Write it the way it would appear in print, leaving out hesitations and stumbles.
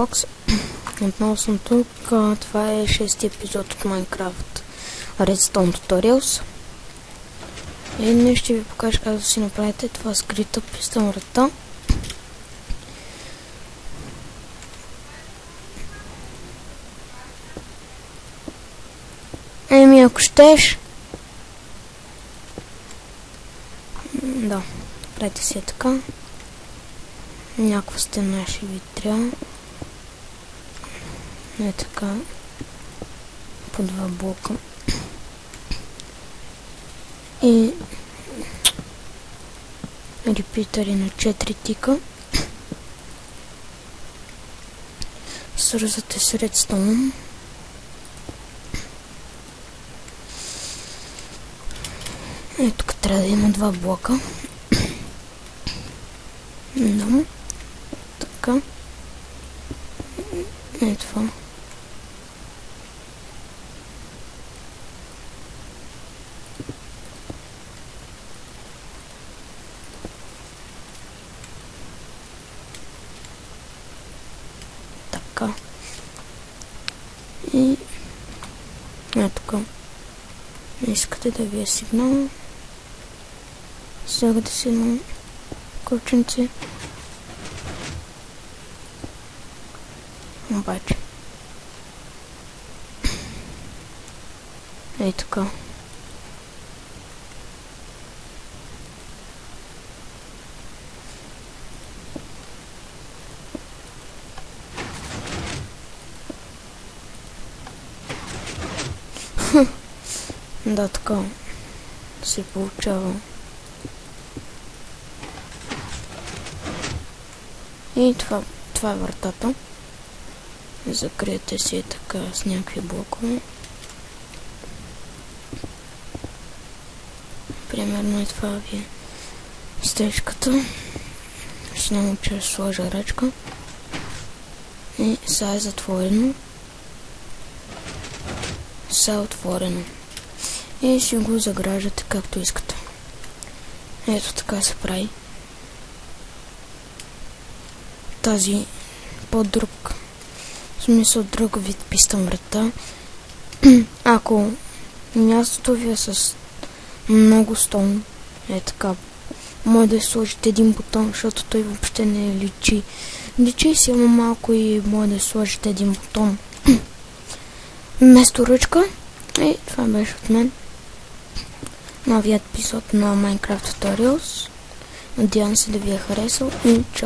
Бокс. Отново съм тук. Това е 6-ти епизод от Minecraft Redstone Tutorials. И днес ще ви покажа как да си направите това скрита писта врата. Ако щеш. Да, правите си така. Някаква стена ще ви трябва. Не така. По два блока. И репитъри на 4 тика. Свързвате с редстоун. И тук трябва да има два блока. Да. Така. И това. Така. И тук. Искате да ви е сигнал. Слагате си едно копченце. Обаче. Ей така. Да, така се получава. И това е вратата. Закриете си така с някакви блокове. Примерно и това ви е стежката. Ще науча да сложа ръчка. И сега е затворено. Сега е отворено. И ще го заграждате както искате. Ето така се прави. Тази по-друг, в смисъл друг вид писта врата. Ако мястото ви е с много стон, е така, може да сложите един бутон, защото той въобще не личи. Личи си има малко и може да сложите един бутон вместо ръчка. И това беше от мен. Новият епизод на Minecraft Tutorials. Надявам се да ви е харесал и чао!